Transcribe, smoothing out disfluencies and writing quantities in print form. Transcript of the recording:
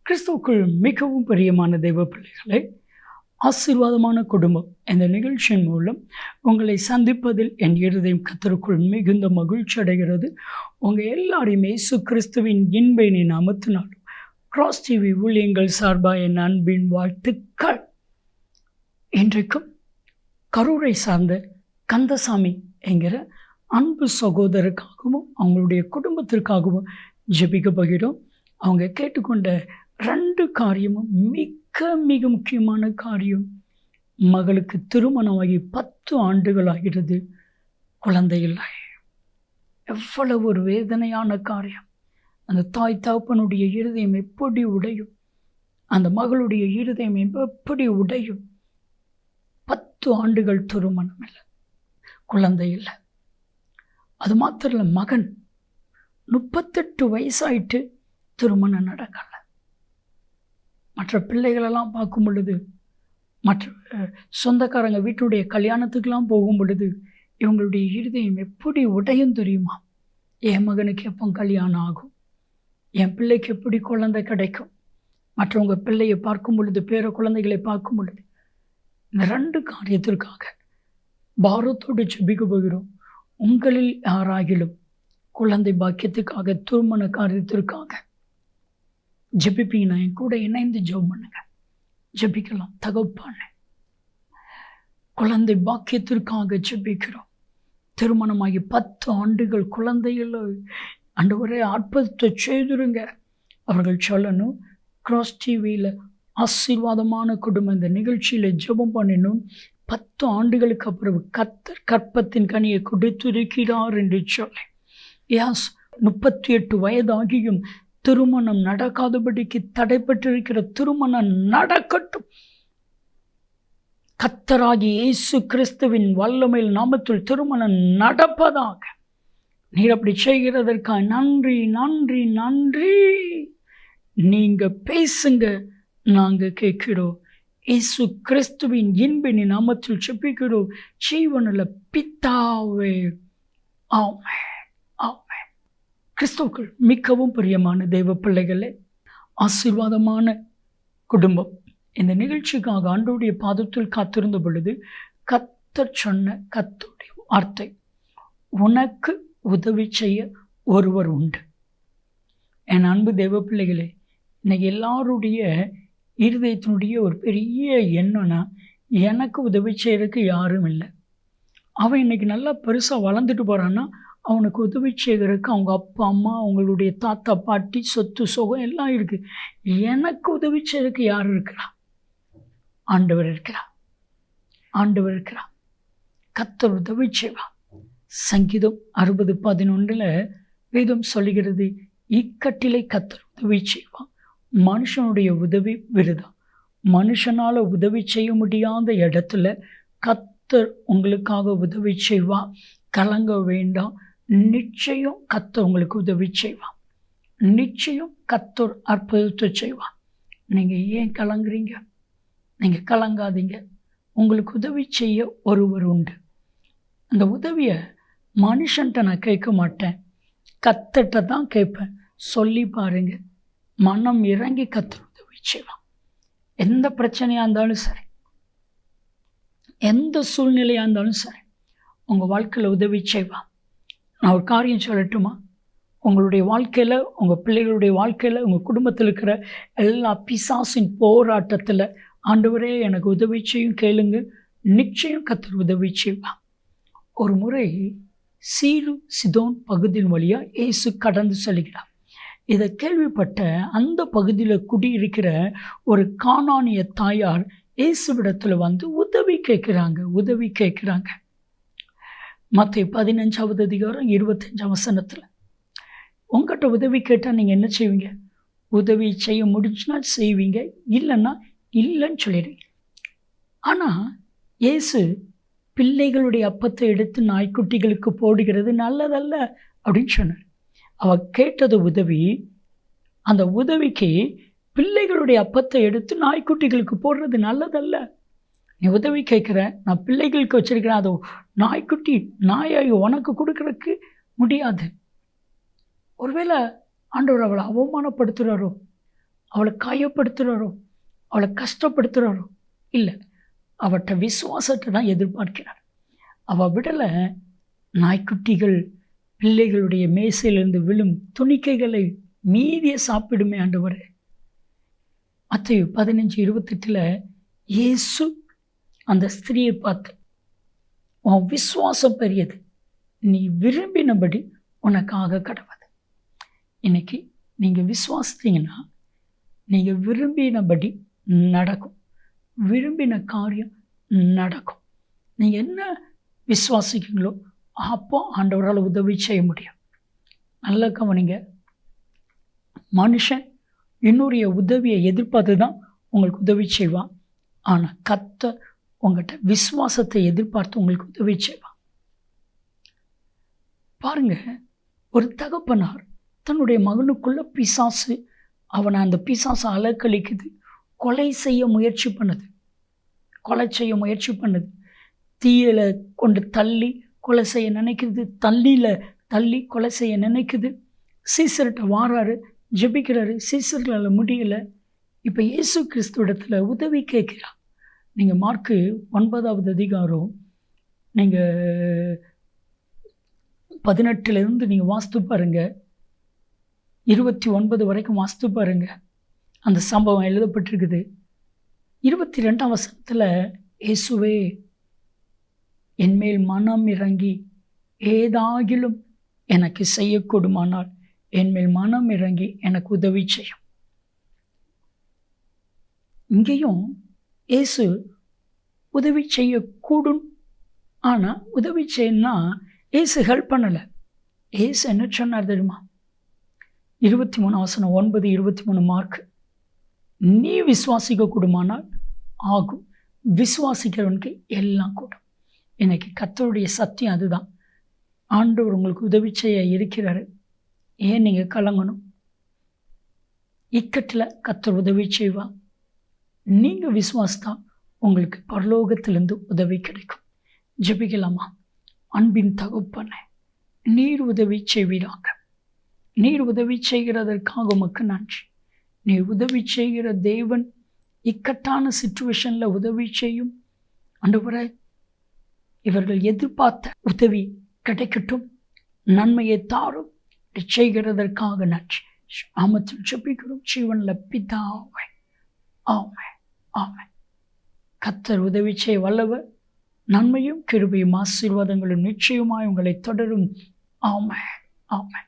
கிறிஸ்துவுக்குள் மிகவும் பிரியமான தெய்வ பிள்ளைகளே, ஆசீர்வாதமான குடும்பம் இந்த நிகழ்ச்சியின் மூலம் உங்களை சந்திப்பதில் என் இருதயம் கர்த்தருக்குள் மிகுந்த மகிழ்ச்சி அடைகிறது. உங்கள் எல்லாரையுமே இயேசு கிறிஸ்துவின் இன்பை நாமத்தினாலும் கிராஸ் டிவி ஊழியங்கள் சார்பாக என் அன்பின் வாழ்த்துக்கள். இன்றைக்கும் கரூரை சார்ந்த கந்தசாமி என்கிற அன்பு சகோதரருக்காகவும் அவங்களுடைய குடும்பத்திற்காகவும் ஜெபிக்க போகிறோம். அவங்க கேட்டுக்கொண்ட 2 காரியமும் மிக முக்கியமான காரியம். மகளுக்கு திருமணமாகி 10 ஆண்டுகள் ஆகிறது, குழந்தை இல்லை. எவ்வளவு ஒரு வேதனையான காரியம். அந்த தாய் தகப்பனுடைய இருதயம் எப்படி உடையும், அந்த மகளுடைய இருதயம் எப்படி உடையும். 10 ஆண்டுகள் திருமணம் இல்லை, குழந்தை இல்லை. அது மாத்திரம் இல்லை, மகன் 38 வயசாயிட்டு திருமணம் நடக்கலை. மற்ற பிள்ளைகளெல்லாம் பார்க்கும் பொழுது, மற்ற சொந்தக்காரங்க வீட்டுடைய கல்யாணத்துக்கெல்லாம் போகும் பொழுது இவங்களுடைய இருதயம் எப்படி உடையும் தெரியுமா? என் மகனுக்கு எப்போ கல்யாணம் ஆகும், என் பிள்ளைக்கு எப்படி குழந்தை கிடைக்கும். மற்றவங்க பிள்ளையை பார்க்கும் பொழுது, பேர குழந்தைகளை பார்க்கும் பொழுது, இந்த 2 காரியத்திற்காக பாரத்தோடு ஜெபிக்க போகிறோம். உங்களில் யாராகிலும் குழந்தை பாக்கியத்துக்காக, திருமண காரியத்திற்காக ஜெபிப்பீங்கன்னா என் கூட இணைந்து ஜெபம் பண்ணுங்க. ஜெபிக்கலாம். தகப்பான குழந்தை பாக்கியத்திற்காக ஜெபிக்கிறோம். திருமணமாகி 10 ஆண்டுகள் குழந்தைகள் ஆண்டவரே அற்புதத்தை செய்துருங்க. அவர்கள் சொல்லணும், கிராஸ் டிவியில் ஆசீர்வாதமான குடும்பம் இந்த நிகழ்ச்சியில் ஜெபம் பண்ணணும். 10 ஆண்டுகளுக்கு அப்புறம் கர்த்தர் கற்பத்தின் கனியை கொடுத்திருக்கிறார் என்று சொல்லி. 38 வயதாகியும் திருமணம் நடக்காதபடிக்கு தடைப்பட்டிருக்கிற திருமணம் நடக்கட்டும். கர்த்தராகிய இயேசு கிறிஸ்துவின் வல்லமையில் நாமத்தில் திருமணம் நடப்பதாக. நீர் அப்படி செய்கிறதற்காக நன்றி நன்றி நன்றி. நீங்க பேசுங்க, நாங்க கேட்கிறோம். இயேசு கிறிஸ்துவின் இன்பின் நாமத்தில் ஜெபிக்கிறோம் ஜீவனுள்ள பிதாவே, ஆமென் ஆமென். கிறிஸ்துவுக்குள் மிகவும் பிரியமான தெய்வ பிள்ளைகளே, ஆசீர்வாதமான குடும்பம் இந்த நிகழ்ச்சிக்காக ஆண்டவருடைய பாதத்தில் காத்திருந்த பொழுது கர்த்தர் சொன்ன கர்த்தருடைய வார்த்தை, உனக்கு உதவி செய்ய ஒருவர் உண்டு. என் அன்பு தெய்வ பிள்ளைகளே, இன்னைக்கு எல்லாருடைய இருதயத்தினுடைய ஒரு பெரிய எண்ணம்னா, எனக்கு உதவி செய்யறதுக்கு யாரும் இல்லை. அவன் இன்னைக்கு நல்லா பெருசாக வளர்ந்துட்டு போகிறான்னா, அவனுக்கு உதவி செய்கிறதுக்கு அவங்க அப்பா அம்மா, அவங்களுடைய தாத்தா பாட்டி, சொத்து சுகம் எல்லாம் இருக்குது. எனக்கு உதவி செய்யறதுக்கு யார் இருக்கிறா? ஆண்டவர் இருக்கிறார். ஆண்டவர் இருக்கிறார். கர்த்தர் உதவி செய்வார். சங்கீதம் 60:11 வேதம் சொல்லுகிறது, இக்கட்டிலை கர்த்தர் உதவி செய்வான், மனுஷனுடைய உதவி விருதா. மனுஷனால் உதவி செய்ய முடியாத இடத்துல கர்த்தர் உங்களுக்காக உதவி செய்வான். கலங்க வேண்டாம். நிச்சயம் கர்த்தர் உங்களுக்கு உதவி செய்வான். நிச்சயம் கர்த்தர் அற்புதத்தை செய்வான். நீங்கள் ஏன் கலங்குறீங்க? நீங்கள் கலங்காதீங்க. உங்களுக்கு உதவி செய்ய ஒருவர் உண்டு. அந்த உதவியை மனுஷன்ட்ட நான் கேட்க மாட்டேன், கர்த்தர்ட்ட தான் கேட்பேன். சொல்லி பாருங்க, மனம் இறங்கி கர்த்தர் உதவி செய்வான். எந்த பிரச்சனையாக இருந்தாலும் சரி, எந்த சூழ்நிலையாக இருந்தாலும் சரி, உங்கள் வாழ்க்கையில் உதவி செய்வான். நான் ஒரு காரியம் சொல்லட்டுமா? உங்களுடைய வாழ்க்கையில், உங்கள் பிள்ளைகளுடைய வாழ்க்கையில், உங்கள் குடும்பத்தில் இருக்கிற எல்லா பிசாசின் போராட்டத்தில் ஆண்டவரே எனக்கு உதவி செய்யும் கேளுங்க, நிச்சயம் கர்த்தர் உதவி செய்வான். ஒரு முறை சீரு சிதோன் பகுதியின் வழியாக இயேசு கடந்து செல்கிறார். இதை கேள்விப்பட்ட அந்த பகுதியில் குடியிருக்கிற ஒரு கானானிய தாயார் இயேசுவிடத்தில் வந்து உதவி கேட்குறாங்க. மத்தேயு 15:25 உங்கள்கிட்ட உதவி கேட்டால் நீங்கள் என்ன செய்வீங்க? உதவி செய்ய முடிஞ்சுன்னா செய்வீங்க, இல்லைன்னா இல்லைன்னு சொல்லிடுவீங்க. ஆனால் இயேசு பிள்ளைகளுடைய அப்பத்தை எடுத்து நாய்க்குட்டிகளுக்கு போடுகிறது நல்லதல்ல அப்படின்னு சொன்னார். அவள் கேட்டது உதவி. அந்த உதவிக்கு பிள்ளைகளுடைய அப்பத்தை எடுத்து நாய்க்குட்டிகளுக்கு போடுறது நல்லதல்ல. நீ உதவி கேட்குற, நான் பிள்ளைகளுக்கு வச்சிருக்கிறேன், அதை நாய்க்குட்டி நாயை உனக்கு கொடுக்கறதுக்கு முடியாது. ஒருவேளை ஆண்டவர் அவளை அவமானப்படுத்துகிறாரோ? அவளை காயப்படுத்துகிறாரோ, அவளை கஷ்டப்படுத்துகிறாரோ இல்லை, அவட்ட விசுவாசத்தை தான் எதிர்பார்க்கிறார். அவள் விடலை நாய்க்குட்டிகள் பிள்ளைகளுடைய மேசையிலிருந்து விழும் துணிக்கைகளை மீதியை சாப்பிடுமே ஆண்டவரே. மத்தேயு 15:28 இயேசு அந்த ஸ்திரியை பார்த்து, உன் விசுவாசம் பெரியது, நீ விரும்பினபடி உனக்காக கடவுது. இன்னைக்கு நீங்கள் விசுவாசித்தீங்கன்னா நீங்கள் விரும்பினபடி நடக்கும், விரும்பின காரியம் நடக்கும். நீங்கள் என்ன விசுவாசிக்கிறீங்களோ அப்போ ஆண்டவரால் உதவி செய்ய முடியும். நல்ல கவனிங்க, மனுஷன் இன்னொரு உதவியை எதிர்பார்த்து தான் உங்களுக்கு உதவி செய்வான். ஆனால் கர்த்தர் உங்கள்கிட்ட விசுவாசத்தை எதிர்பார்த்து உங்களுக்கு உதவி செய்வான். பாருங்க, ஒரு தகப்பனார் தன்னுடைய மகனுக்குள்ள பிசாசு, அவனை அந்த பிசாசு அலக்கழிக்குது, கொலை செய்ய முயற்சி பண்ணுது, தீயில கொண்டு தள்ளி கொலை செய்ய நினைக்குது, தள்ளி கொலை செய்ய நினைக்குது. சீசர்கிட்ட வாராரு, ஜெபிக்கிறாரு, சீசர்களால் முடியல. இப்போ இயேசு கிறிஸ்துவிடத்தில் உதவி கேட்கிறார். நீங்கள் மார்க்கு 9வது அதிகாரம் நீங்கள் 18 நீங்கள் வாசித்து பாருங்க, 29 வரைக்கும் வாசித்து பாருங்க. அந்த சம்பவம் எழுதப்பட்டிருக்குது. 22ஆம் வசனத்தில், இயேசுவே என்மேல் மனம் இறங்கி ஏதாகிலும் எனக்கு செய்யக்கூடுமானால் என்மேல் மனம் இறங்கி எனக்கு உதவி செய்யும். இங்கேயும் இயேசு உதவி செய்யக்கூடும். ஆனால் உதவி செய்யணும்னா இயேசு ஹெல்ப் பண்ணலை. இயேசு என்ன சொன்னார் தெரியுமா? 23 வசனம் 9:23 மார்க், நீ விசுவாசிக்க கூடுமானால் ஆகும், விசுவாசிக்கிறவனுக்கு எல்லாம் கூடும். இன்னைக்கு கர்த்தருடைய சத்தியம் அதுதான். ஆண்டவர் உங்களுக்கு உதவி செய்ய இருக்கிறாரு. ஏன் நீங்கள் கலங்கணும்? இக்கட்டில் கர்த்தர் உதவி செய்வா. நீங்கள் விசுவாசித்தா உங்களுக்கு பரலோகத்திலிருந்து உதவி கிடைக்கும். ஜெபிக்கலாமா? அன்பின் தகப்பனே, நீர் உதவி செய்வீராக. நீர் உதவி செய்கிறதற்காக உமக்கு நன்றி. நீர் உதவி செய்கிற தேவன், இக்கட்டான சிச்சுவேஷனில் உதவி செய்யும். ஆண்டவரே, இவர்கள் எதிர்பார்த்த உதவி கிடைக்கட்டும், நன்மையை தாரும். செய்கிறதற்காக நன்றி. ஆமத்தில் ஜெபிக்கிறோம் ஜீவனில் பிதாவே. ஆமென், ஆமென். கர்த்தர் உதவி செய்ய வல்லவர். நன்மையும் கிருபையும் ஆசீர்வாதங்களும் நிச்சயமாய் உங்களை தொடரும். ஆமென், ஆமென்.